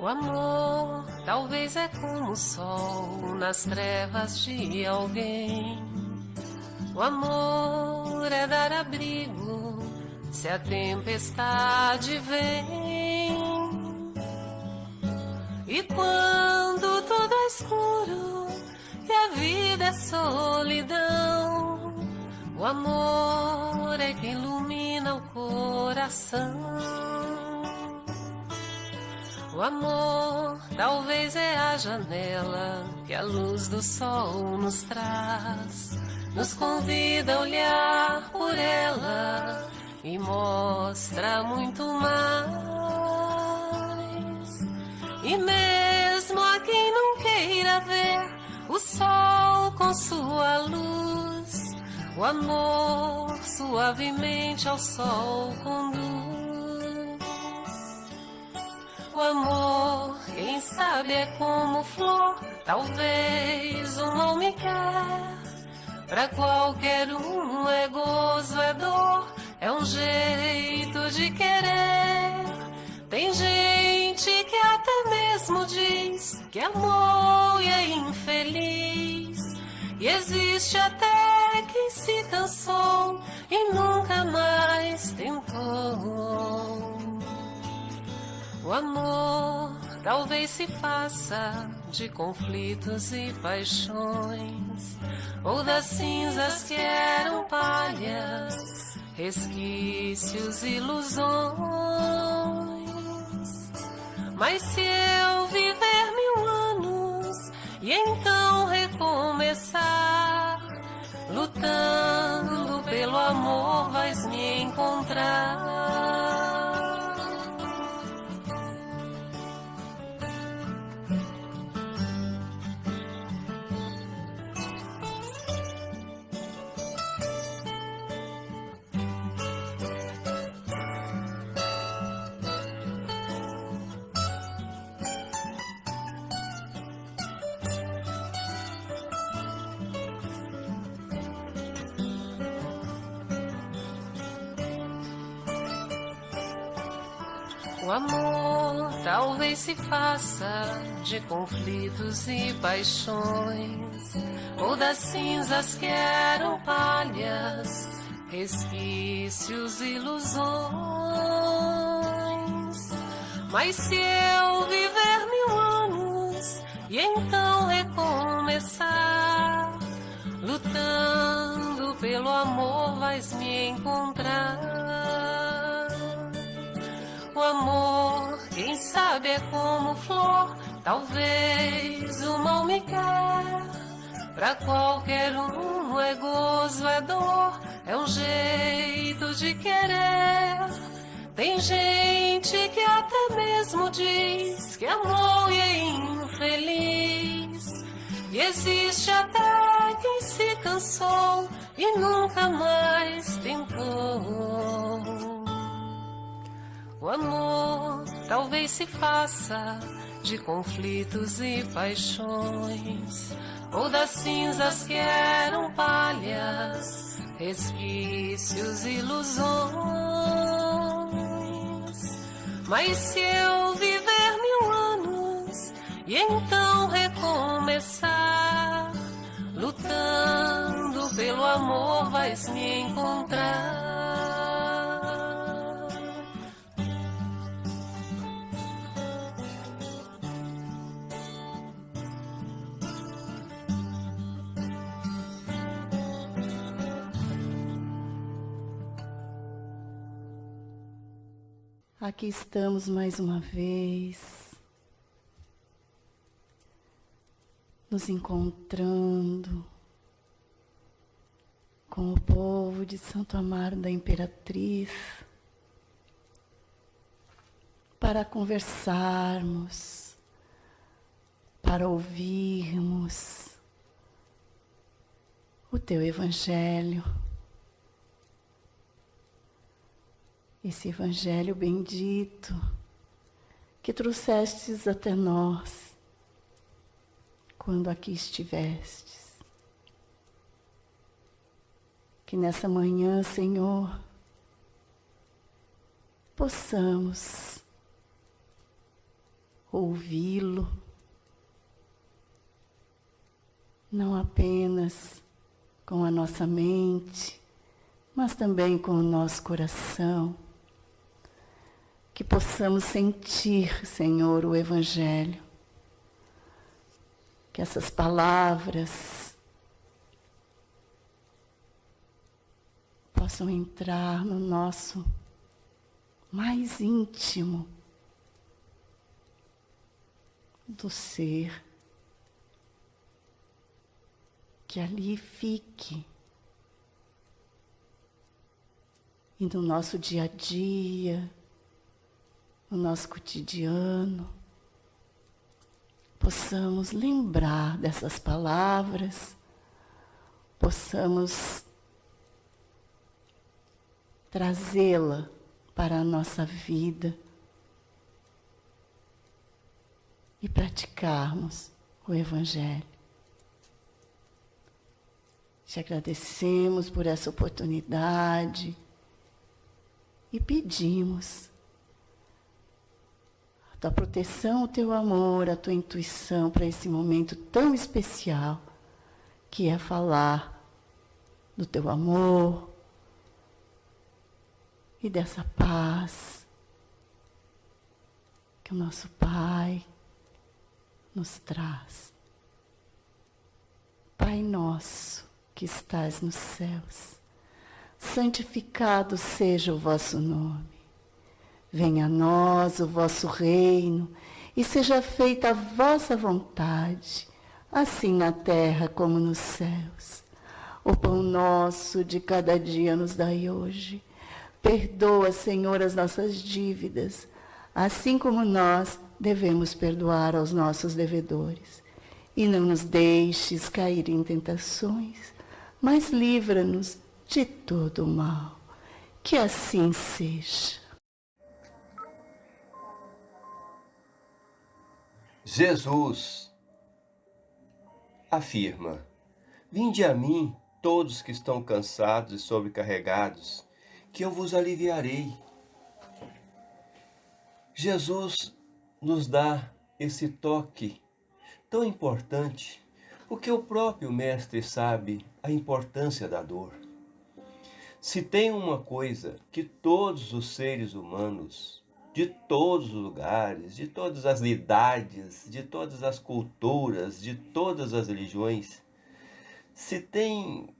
O amor talvez é como o sol nas trevas de alguém. O amor é dar abrigo se a tempestade vem. E quando tudo é escuro e a vida é solidão, o amor é que ilumina o coração. O amor talvez é a janela que a luz do sol nos traz, nos convida a olhar por ela e mostra muito mais. E mesmo a quem não queira ver o sol com sua luz, o amor suavemente ao sol conduz. O amor, quem sabe, é como flor, talvez um nome quer. Pra qualquer um é gozo, é dor, é um jeito de querer. Tem gente que até mesmo diz que amou e é infeliz. E existe até quem se cansou e nunca mais tentou. O amor talvez se faça de conflitos e paixões, ou das cinzas que eram palhas, resquícios, ilusões. Mas se eu viver 1000 anos e então recomeçar, lutando pelo amor vais me encontrar. O amor talvez se faça de conflitos e paixões, ou das cinzas que eram palhas, resquícios, ilusões. Mas se eu viver 1000 anos e então recomeçar, lutando pelo amor vais me encontrar. O amor, quem sabe, é como flor, talvez o mal me quer. Pra qualquer um é gozo, é dor, é um jeito de querer. Tem gente que até mesmo diz que amou e é infeliz. E existe até quem se cansou e nunca mais tentou. O amor talvez se faça de conflitos e paixões, ou das cinzas que eram palhas, resquícios, ilusões. Mas se eu viver 1000 anos e então recomeçar, lutando pelo amor vais me encontrar. Aqui estamos mais uma vez, nos encontrando com o povo de Santo Amaro da Imperatriz para conversarmos, para ouvirmos o teu Evangelho. Esse Evangelho bendito que trouxestes até nós quando aqui estivestes. Que nessa manhã, Senhor, possamos ouvi-lo, não apenas com a nossa mente, mas também com o nosso coração. Que possamos sentir, Senhor, o Evangelho. Que essas palavras possam entrar no nosso mais íntimo do ser. Que ali fique. E no nosso dia a dia, no nosso cotidiano, possamos lembrar dessas palavras, possamos trazê-la para a nossa vida e praticarmos o Evangelho. Te agradecemos por essa oportunidade e pedimos a tua proteção, o teu amor, a tua intuição para esse momento tão especial que é falar do teu amor e dessa paz que o nosso Pai nos traz. Pai nosso que estás nos céus, santificado seja o vosso nome. Venha a nós o vosso reino e seja feita a vossa vontade, assim na terra como nos céus. O pão nosso de cada dia nos dai hoje. Perdoa, Senhor, as nossas dívidas, assim como nós devemos perdoar aos nossos devedores. E não nos deixes cair em tentações, mas livra-nos de todo o mal. Que assim seja. Jesus afirma: vinde a mim, todos que estão cansados e sobrecarregados, que eu vos aliviarei. Jesus nos dá esse toque tão importante, porque o próprio Mestre sabe a importância da dor. Se tem uma coisa que todos os seres humanos, de todos os lugares, de todas as idades, de todas as culturas, de todas as religiões, se tem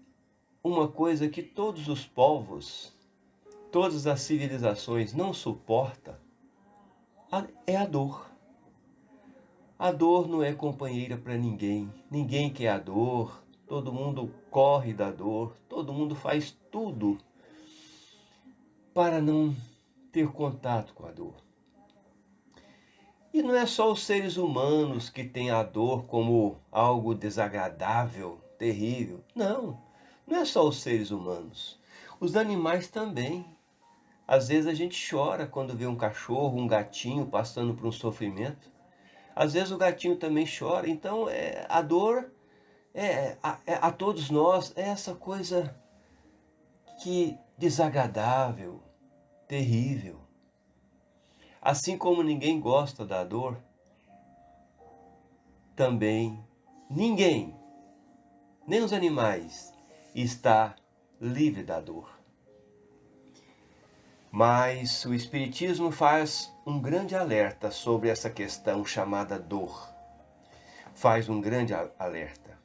uma coisa que todos os povos, todas as civilizações não suportam, é a dor. A dor não é companheira para ninguém. Ninguém quer a dor. Todo mundo corre da dor. Todo mundo faz tudo para não ter contato com a dor. E não é só os seres humanos que têm a dor como algo desagradável, terrível. Não, não é só os seres humanos. Os animais também. Às vezes a gente chora quando vê um cachorro, um gatinho passando por um sofrimento. Às vezes o gatinho também chora. Então a dor a todos nós é essa coisa que desagradável, terrível. Assim como ninguém gosta da dor, também ninguém, nem os animais, está livre da dor. Mas o Espiritismo faz um grande alerta sobre essa questão chamada dor. Faz um grande alerta.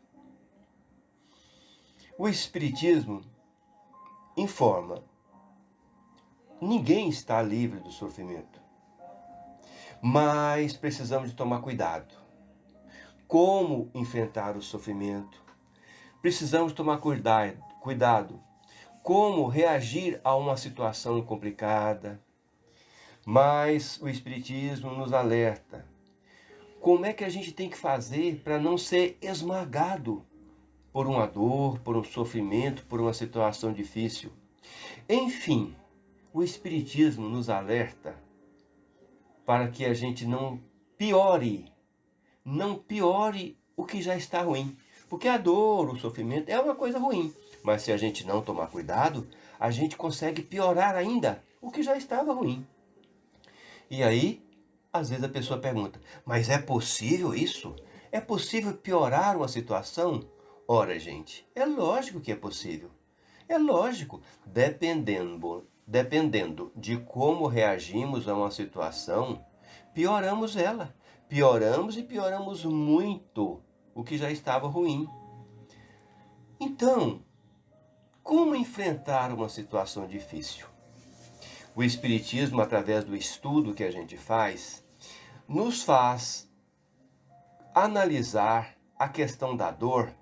O Espiritismo informa: ninguém está livre do sofrimento. Mas precisamos de tomar cuidado. Como enfrentar o sofrimento? Precisamos tomar cuidado. Como reagir a uma situação complicada? Mas o Espiritismo nos alerta. Como é que a gente tem que fazer para não ser esmagado por uma dor, por um sofrimento, por uma situação difícil? Enfim, o Espiritismo nos alerta para que a gente não piore o que já está ruim. Porque a dor, o sofrimento é uma coisa ruim. Mas se a gente não tomar cuidado, a gente consegue piorar ainda o que já estava ruim. E aí, Às vezes a pessoa pergunta, mas é possível isso? É possível piorar uma situação? Ora, gente, é lógico que é possível. É lógico, dependendo de como reagimos a uma situação, pioramos ela. Pioramos e pioramos muito o que já estava ruim. Então, como enfrentar uma situação difícil? O Espiritismo, através do estudo que a gente faz, nos faz analisar a questão da dor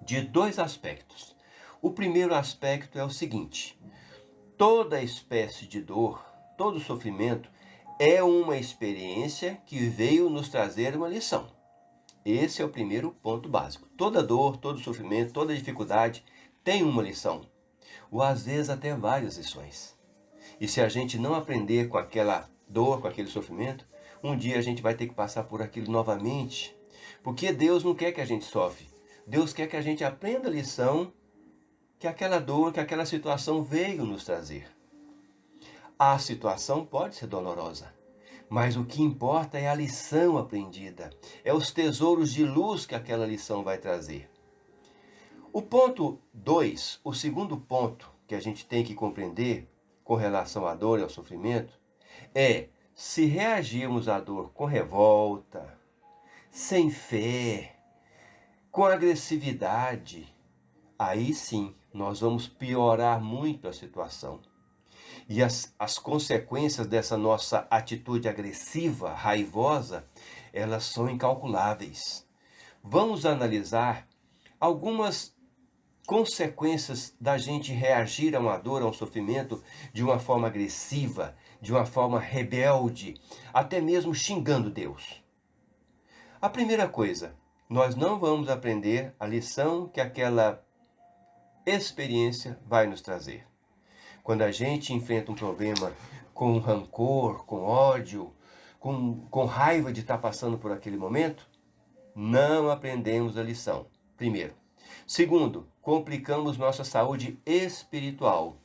de dois aspectos. O primeiro aspecto é o seguinte: toda espécie de dor, todo sofrimento é uma experiência que veio nos trazer uma lição. Esse é o primeiro ponto básico. Toda dor, todo sofrimento, toda dificuldade tem uma lição, ou às vezes até várias lições. E se a gente não aprender com aquela dor, com aquele sofrimento, um dia a gente vai ter que passar por aquilo novamente. Porque Deus não quer que a gente sofre. Deus quer que a gente aprenda a lição que aquela dor, que aquela situação veio nos trazer. A situação pode ser dolorosa, mas o que importa é a lição aprendida. É os tesouros de luz que aquela lição vai trazer. O ponto 2, o segundo ponto que a gente tem que compreender com relação à dor e ao sofrimento, é se reagirmos à dor com revolta, sem fé, com agressividade, aí sim nós vamos piorar muito a situação. E as consequências dessa nossa atitude agressiva, raivosa, elas são incalculáveis. Vamos analisar algumas consequências da gente reagir a uma dor, a um sofrimento de uma forma agressiva, de uma forma rebelde, até mesmo xingando Deus. A primeira coisa, nós não vamos aprender a lição que aquela experiência vai nos trazer. Quando a gente enfrenta um problema com rancor, com ódio, com raiva de estar passando por aquele momento, não aprendemos a lição, primeiro. Segundo, complicamos nossa saúde espiritual.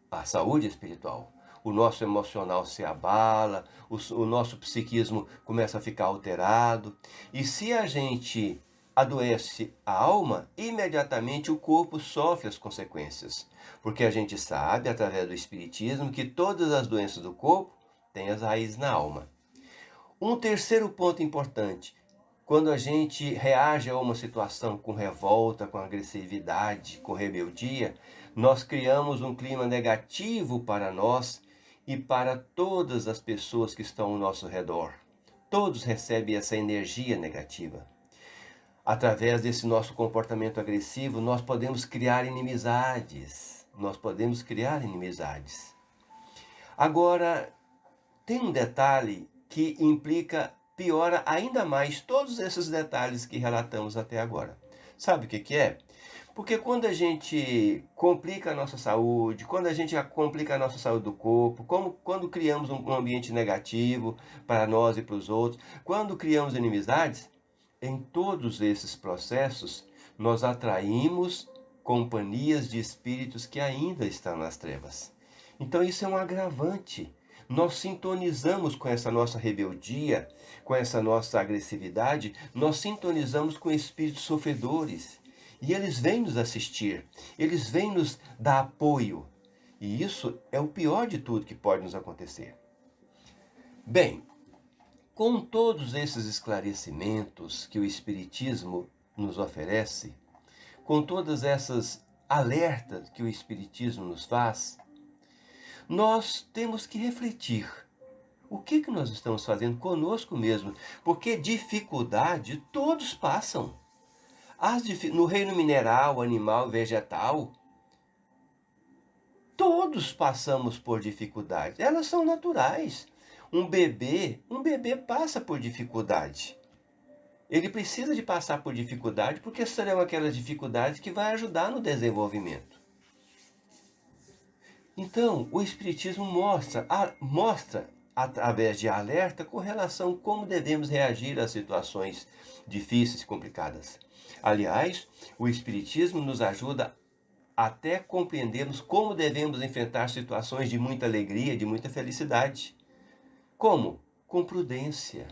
A saúde espiritual. O nosso emocional se abala, o nosso psiquismo começa a ficar alterado. E se a gente adoece a alma, imediatamente o corpo sofre as consequências. Porque a gente sabe, através do Espiritismo, que todas as doenças do corpo têm as raízes na alma. Um terceiro ponto importante: quando a gente reage a uma situação com revolta, com agressividade, com rebeldia, nós criamos um clima negativo para nós e para todas as pessoas que estão ao nosso redor. Todos recebem essa energia negativa. Através desse nosso comportamento agressivo, nós podemos criar inimizades. Agora, tem um detalhe que piora ainda mais todos esses detalhes que relatamos até agora. Sabe o que é? Porque quando a gente complica a nossa saúde, quando a gente complica a nossa saúde do corpo, quando criamos um ambiente negativo para nós e para os outros, quando criamos inimizades, em todos esses processos, nós atraímos companhias de espíritos que ainda estão nas trevas. Então isso é um agravante. Nós sintonizamos com essa nossa rebeldia, com essa nossa agressividade, nós sintonizamos com espíritos sofredores. E eles vêm nos assistir, eles vêm nos dar apoio. E isso é o pior de tudo que pode nos acontecer. Bem, com todos esses esclarecimentos que o Espiritismo nos oferece, com todas essas alertas que o Espiritismo nos faz, nós temos que refletir. O que nós estamos fazendo conosco mesmo? Porque dificuldade todos passam. No reino mineral, animal e vegetal, todos passamos por dificuldades. Elas são naturais. Um bebê passa por dificuldade. Ele precisa de passar por dificuldade porque serão aquelas dificuldades que vai ajudar no desenvolvimento. Então, o Espiritismo mostra através de alerta com relação a como devemos reagir às situações difíceis e complicadas. Aliás, o Espiritismo nos ajuda até compreendermos como devemos enfrentar situações de muita alegria, de muita felicidade. Como? com prudência,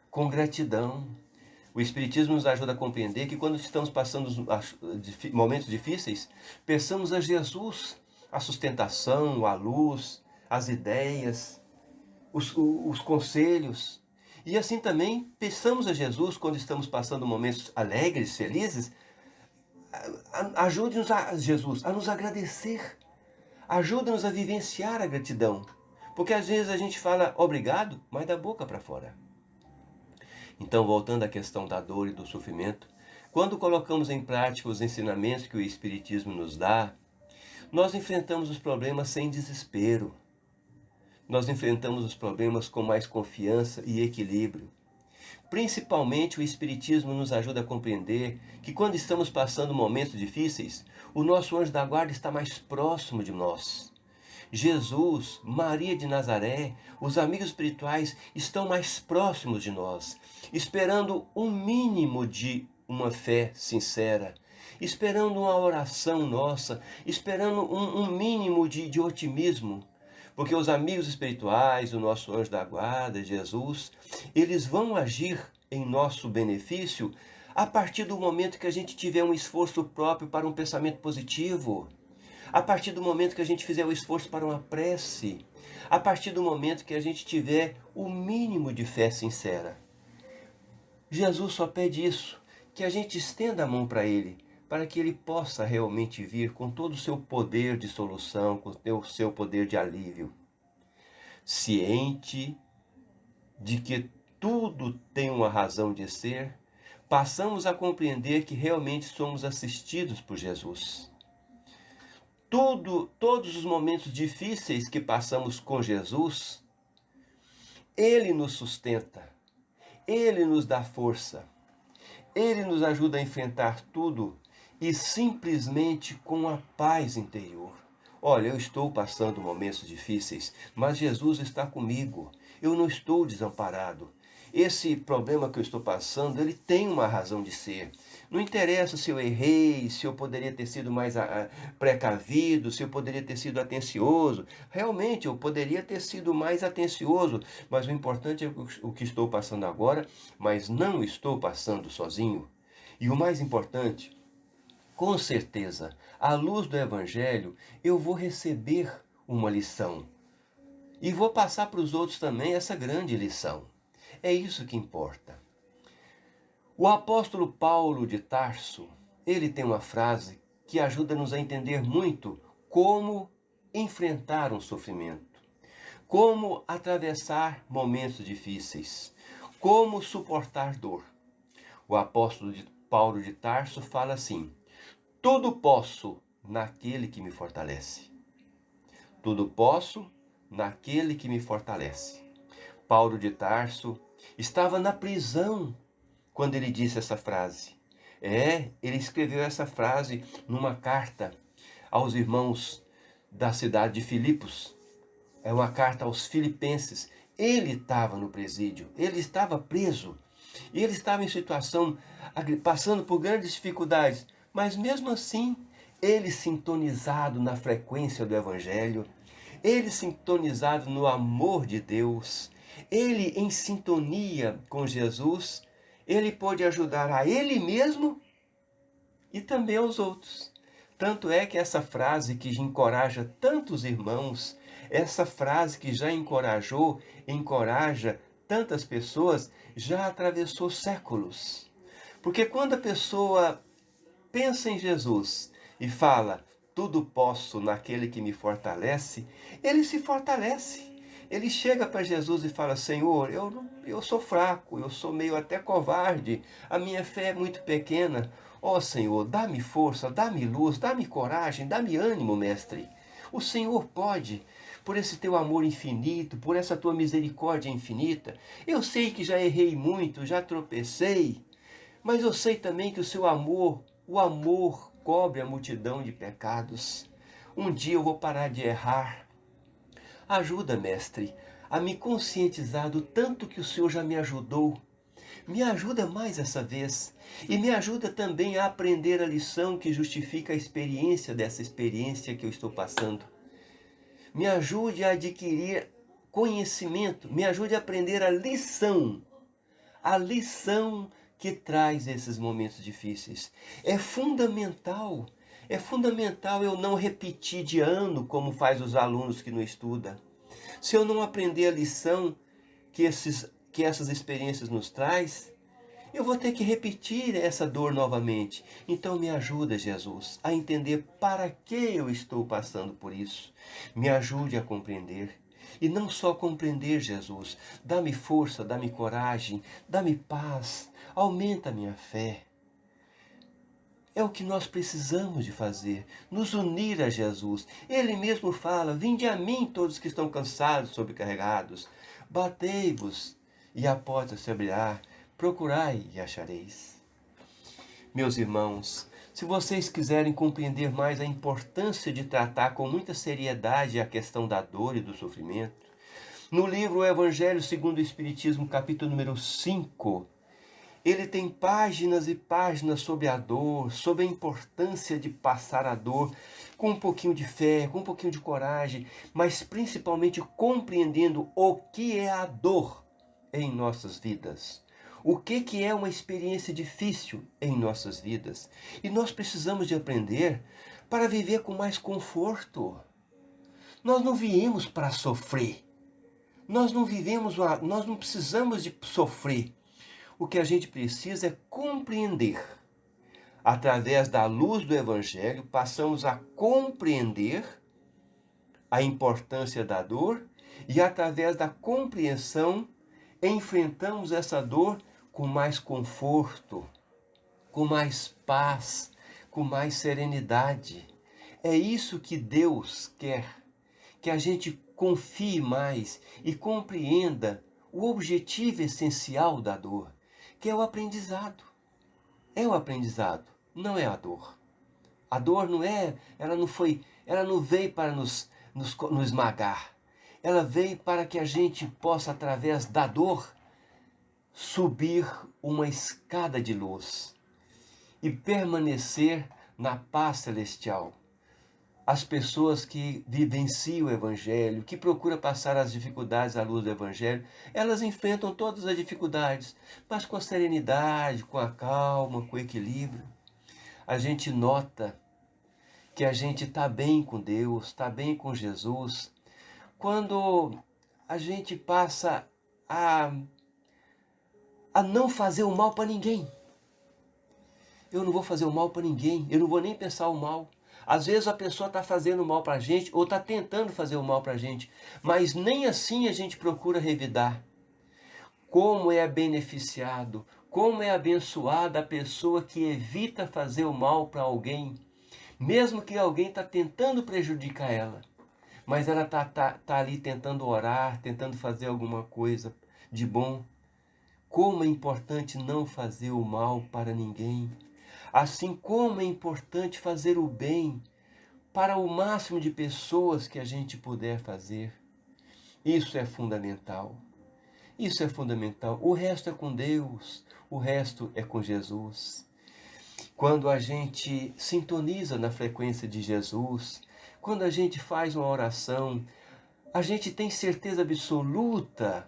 com gratidão. O Espiritismo nos ajuda a compreender que quando estamos passando momentos difíceis, peçamos a Jesus a sustentação, a luz, as ideias, os conselhos. E assim também peçamos a Jesus, quando estamos passando momentos alegres, felizes, ajude-nos, Jesus, a nos agradecer. Ajuda-nos a vivenciar a gratidão. Porque às vezes a gente fala obrigado, mas da boca para fora. Então, voltando à questão da dor e do sofrimento, quando colocamos em prática os ensinamentos que o Espiritismo nos dá, nós enfrentamos os problemas sem desespero. Nós enfrentamos os problemas com mais confiança e equilíbrio. Principalmente o Espiritismo nos ajuda a compreender que quando estamos passando momentos difíceis, o nosso anjo da guarda está mais próximo de nós. Jesus, Maria de Nazaré, os amigos espirituais estão mais próximos de nós, esperando um mínimo de uma fé sincera, esperando uma oração nossa, esperando um mínimo de otimismo. Porque os amigos espirituais, o nosso anjo da guarda, Jesus, eles vão agir em nosso benefício a partir do momento que a gente tiver um esforço próprio para um pensamento positivo, a partir do momento que a gente fizer o esforço para uma prece, a partir do momento que a gente tiver o mínimo de fé sincera. Jesus só pede isso, que a gente estenda a mão para Ele, para que Ele possa realmente vir com todo o seu poder de solução, com o seu poder de alívio. Ciente de que tudo tem uma razão de ser, passamos a compreender que realmente somos assistidos por Jesus. Todos os momentos difíceis que passamos com Jesus, Ele nos sustenta, Ele nos dá força, Ele nos ajuda a enfrentar tudo e simplesmente com a paz interior. Olha, eu estou passando momentos difíceis, mas Jesus está comigo. Eu não estou desamparado. Esse problema que eu estou passando, ele tem uma razão de ser. Não interessa se eu errei, se eu poderia ter sido mais precavido, se eu poderia ter sido atencioso. Realmente, eu poderia ter sido mais atencioso, mas o importante é o que estou passando agora, mas não estou passando sozinho. E o mais importante, com certeza, à luz do Evangelho, eu vou receber uma lição. E vou passar para os outros também essa grande lição. É isso que importa. O apóstolo Paulo de Tarso, ele tem uma frase que ajuda-nos a entender muito como enfrentar um sofrimento, como atravessar momentos difíceis, como suportar dor. O apóstolo Paulo de Tarso fala assim: tudo posso naquele que me fortalece. Tudo posso naquele que me fortalece. Paulo de Tarso estava na prisão quando ele disse essa frase. Ele escreveu essa frase numa carta aos irmãos da cidade de Filipos. É uma carta aos filipenses. Ele estava no presídio, ele estava preso. E ele estava em situação, passando por grandes dificuldades. Mas mesmo assim, ele sintonizado na frequência do Evangelho, ele sintonizado no amor de Deus, ele em sintonia com Jesus, ele pôde ajudar a ele mesmo e também aos outros. Tanto é que essa frase que encoraja tantos irmãos, essa frase que já encoraja tantas pessoas, já atravessou séculos. Porque quando a pessoa pensa em Jesus e fala, tudo posso naquele que me fortalece, ele se fortalece. Ele chega para Jesus e fala, Senhor, eu sou fraco, eu sou meio até covarde, a minha fé é muito pequena. Ó Senhor, dá-me força, dá-me luz, dá-me coragem, dá-me ânimo, mestre. O Senhor pode, por esse teu amor infinito, por essa tua misericórdia infinita. Eu sei que já errei muito, já tropecei, mas eu sei também que o amor cobre a multidão de pecados. Um dia eu vou parar de errar. Ajuda, mestre, a me conscientizar do tanto que o Senhor já me ajudou. Me ajuda mais essa vez. E me ajuda também a aprender a lição que justifica a experiência dessa experiência que eu estou passando. Me ajude a adquirir conhecimento, me ajude a aprender a lição que traz esses momentos difíceis. É fundamental eu não repetir de ano como faz os alunos que não estudam. Se eu não aprender a lição que essas experiências nos traz, eu vou ter que repetir essa dor novamente. Então me ajuda, Jesus, a entender para que eu estou passando por isso. Me ajude a compreender. E não só compreender, Jesus, dá-me força, dá-me coragem, dá-me paz, aumenta a minha fé. É o que nós precisamos de fazer, nos unir a Jesus. Ele mesmo fala, vinde a mim todos que estão cansados, sobrecarregados. Batei-vos e a porta se abrirá, procurai e achareis. Meus irmãos, se vocês quiserem compreender mais a importância de tratar com muita seriedade a questão da dor e do sofrimento, no livro O Evangelho segundo o Espiritismo, capítulo número 5, ele tem páginas e páginas sobre a dor, sobre a importância de passar a dor com um pouquinho de fé, com um pouquinho de coragem, mas principalmente compreendendo o que é a dor em nossas vidas. O que é uma experiência difícil em nossas vidas. E nós precisamos de aprender para viver com mais conforto. Nós não viemos para sofrer. Nós não precisamos de sofrer. O que a gente precisa é compreender. Através da luz do Evangelho, passamos a compreender a importância da dor e através da compreensão, enfrentamos essa dor com mais conforto, com mais paz, com mais serenidade. É isso que Deus quer, que a gente confie mais e compreenda o objetivo essencial da dor, que é o aprendizado. É o aprendizado, não é a dor. A dor ela não veio para nos esmagar. Ela veio para que a gente possa, através da dor, subir uma escada de luz e permanecer na paz celestial. As pessoas que vivenciam o Evangelho, que procuram passar as dificuldades à luz do Evangelho, elas enfrentam todas as dificuldades, mas com a serenidade, com a calma, com o equilíbrio. A gente nota que a gente está bem com Deus, está bem com Jesus, quando a gente passa a não fazer o mal para ninguém. Eu não vou fazer o mal para ninguém, eu não vou nem pensar o mal. Às vezes a pessoa está fazendo o mal para a gente ou está tentando fazer o mal para a gente, mas nem assim a gente procura revidar. Como é beneficiado, como é abençoada a pessoa que evita fazer o mal para alguém, mesmo que alguém está tentando prejudicar ela, mas ela está ali tentando orar, tentando fazer alguma coisa de bom. Como é importante não fazer o mal para ninguém. Assim como é importante fazer o bem para o máximo de pessoas que a gente puder fazer. Isso é fundamental. Isso é fundamental. O resto é com Deus, o resto é com Jesus. Quando a gente sintoniza na frequência de Jesus, quando a gente faz uma oração, a gente tem certeza absoluta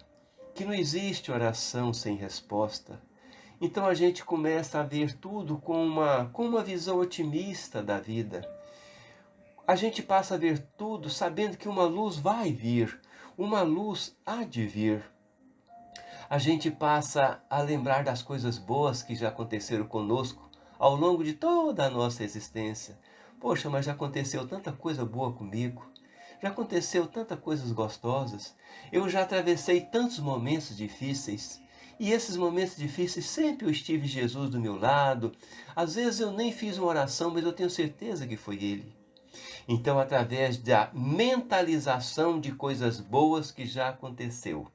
que não existe oração sem resposta. Então a gente começa a ver tudo com uma visão otimista da vida. A gente passa a ver tudo sabendo que uma luz vai vir, uma luz há de vir. A gente passa a lembrar das coisas boas que já aconteceram conosco ao longo de toda a nossa existência. Poxa, mas já aconteceu tanta coisa boa comigo. Já aconteceu tantas coisas gostosas. Eu já atravessei tantos momentos difíceis. E esses momentos difíceis sempre eu estive Jesus do meu lado. Às vezes eu nem fiz uma oração, mas eu tenho certeza que foi Ele. Então, através da mentalização de coisas boas que já aconteceu,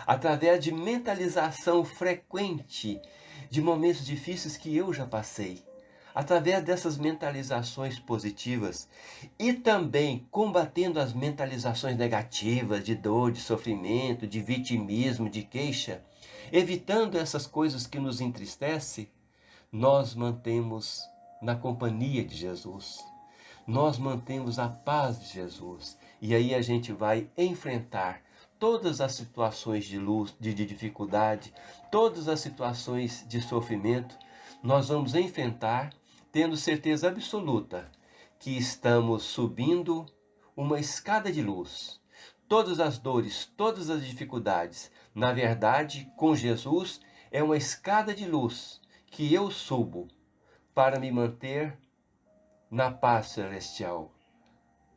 através de mentalização frequente de momentos difíceis que eu já passei, através dessas mentalizações positivas e também combatendo as mentalizações negativas de dor, de sofrimento, de vitimismo, de queixa, evitando essas coisas que nos entristecem, nós mantemos na companhia de Jesus. Nós mantemos a paz de Jesus. E aí a gente vai enfrentar todas as situações de luz, de dificuldade, todas as situações de sofrimento, nós vamos enfrentar tendo certeza absoluta que estamos subindo uma escada de luz. Todas as dores, todas as dificuldades, na verdade, com Jesus, é uma escada de luz que eu subo para me manter na paz celestial,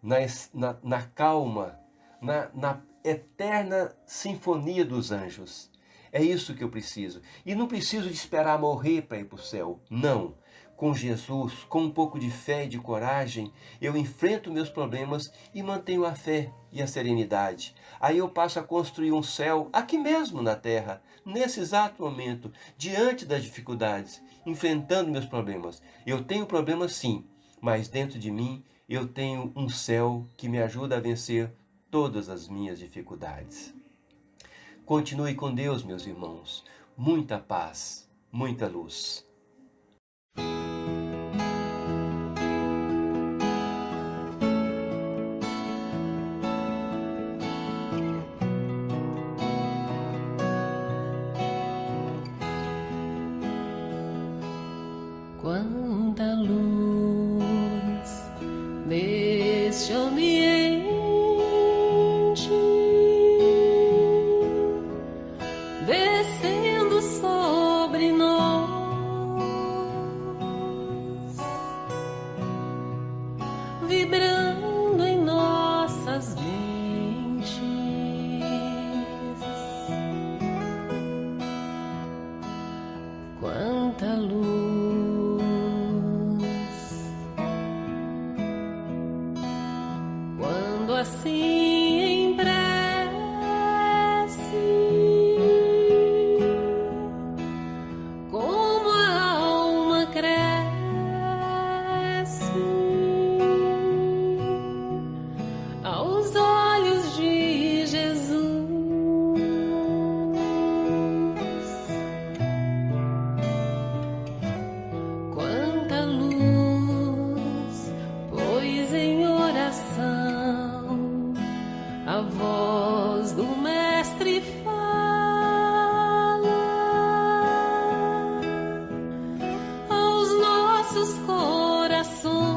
na calma, na eterna sinfonia dos anjos. É isso que eu preciso. E não preciso de esperar morrer para ir para o céu. Não. Com Jesus, com um pouco de fé e de coragem, eu enfrento meus problemas e mantenho a fé e a serenidade. Aí eu passo a construir um céu aqui mesmo na terra, nesse exato momento, diante das dificuldades, enfrentando meus problemas. Eu tenho problemas sim, mas dentro de mim eu tenho um céu que me ajuda a vencer todas as minhas dificuldades. Continue com Deus, meus irmãos. Muita paz, muita luz. Quanta luz neste ambiente, descendo sobre nós, vibrando em nossas mentes. Quanta luz quando assim em prece, como a alma cresce aos olhos de Jesus. Quanta luz, pois em oração a voz do Mestre fala aos nossos corações.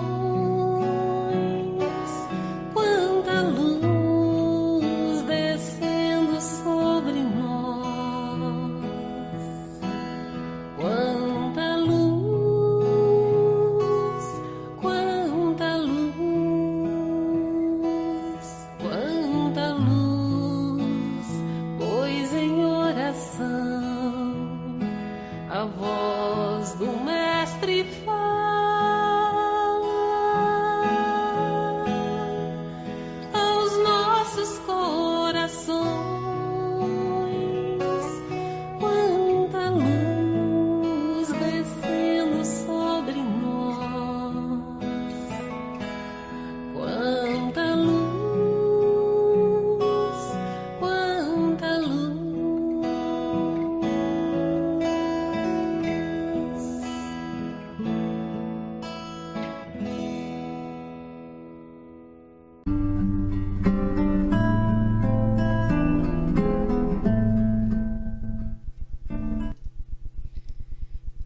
Quanta luz descendo sobre nós. Quanta luz, quanta luz, quanta luz, pois em oração a voz do Mestre fala aos nossos corações. Quanta luz descendo sobre nós. Quanta luz, quanta luz.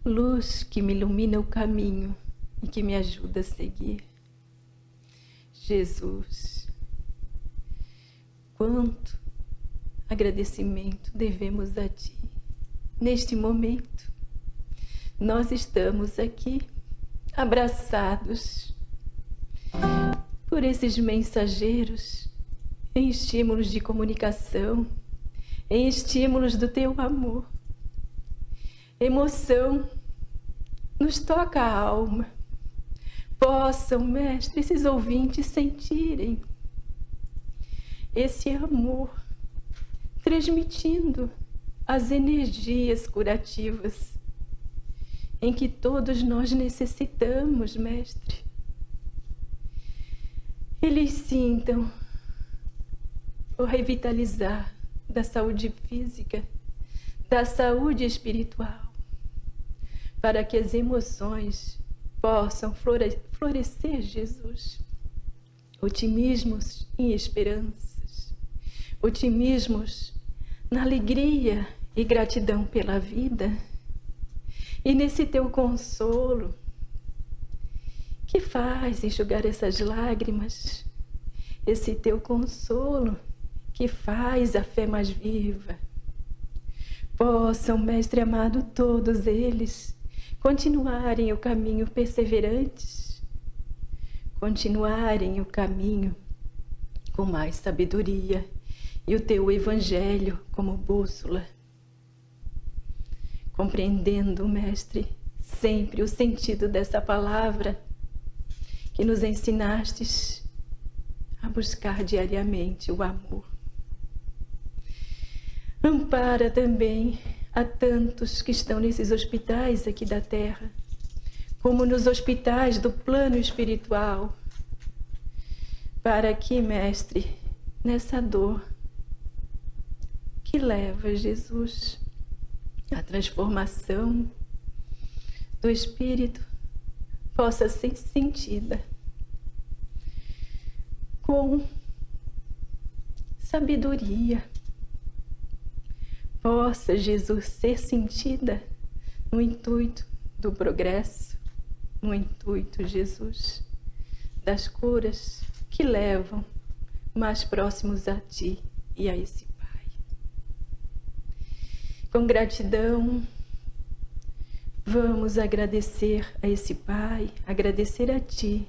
Luz que me ilumina o caminho e que me ajuda a seguir. Jesus, quanto agradecimento devemos a Ti. Neste momento, nós estamos aqui abraçados por esses mensageiros em estímulos de comunicação, em estímulos do Teu amor. Emoção nos toca a alma. Possam, Mestre, esses ouvintes sentirem esse amor, transmitindo as energias curativas em que todos nós necessitamos, Mestre. Eles sintam o revitalizar da saúde física, da saúde espiritual, para que as emoções possam florescer, Jesus. Otimismos e esperanças, otimismos na alegria e gratidão pela vida. E nesse teu consolo, que faz enxugar essas lágrimas, esse teu consolo que faz a fé mais viva. Possam, Mestre amado, todos eles continuarem o caminho perseverantes, continuarem o caminho com mais sabedoria e o teu Evangelho como bússola, compreendendo, Mestre, sempre o sentido dessa palavra que nos ensinastes a buscar diariamente o amor. Ampara também a tantos que estão nesses hospitais aqui da terra, como nos hospitais do plano espiritual, para que, Mestre, nessa dor que leva Jesus à transformação do espírito, possa ser sentida com sabedoria. Possa, Jesus, ser sentida no intuito do progresso, no intuito, Jesus, das curas que levam mais próximos a Ti e a esse Pai. Com gratidão, vamos agradecer a esse Pai, agradecer a Ti,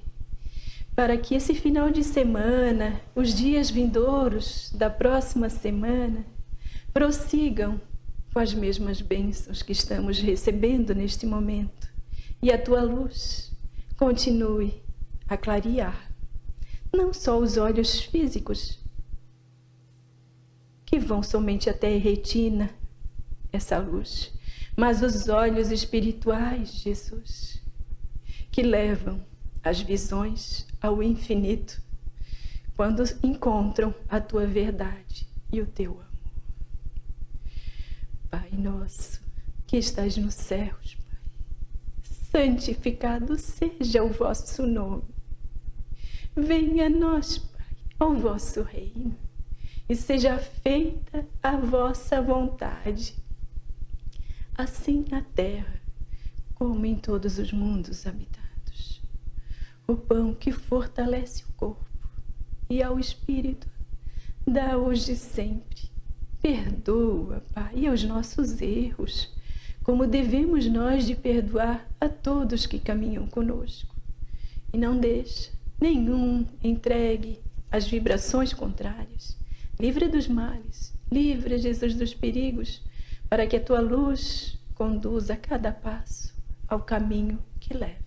para que esse final de semana, os dias vindouros da próxima semana, prossigam com as mesmas bênçãos que estamos recebendo neste momento. E a Tua luz continue a clarear, não só os olhos físicos, que vão somente até a retina, essa luz, mas os olhos espirituais, Jesus, que levam as visões ao infinito, quando encontram a Tua verdade e o Teu amor. Pai nosso, que estás nos céus, Pai, santificado seja o vosso nome. Venha a nós, Pai, ao vosso reino, e seja feita a vossa vontade, assim na terra como em todos os mundos habitados. O pão que fortalece o corpo e ao espírito, dá hoje e sempre. Perdoa, Pai, os nossos erros, como devemos nós de perdoar a todos que caminham conosco. E não deixa nenhum entregue às vibrações contrárias. Livra dos males, livra, Jesus, dos perigos, para que a Tua luz conduza a cada passo ao caminho que leva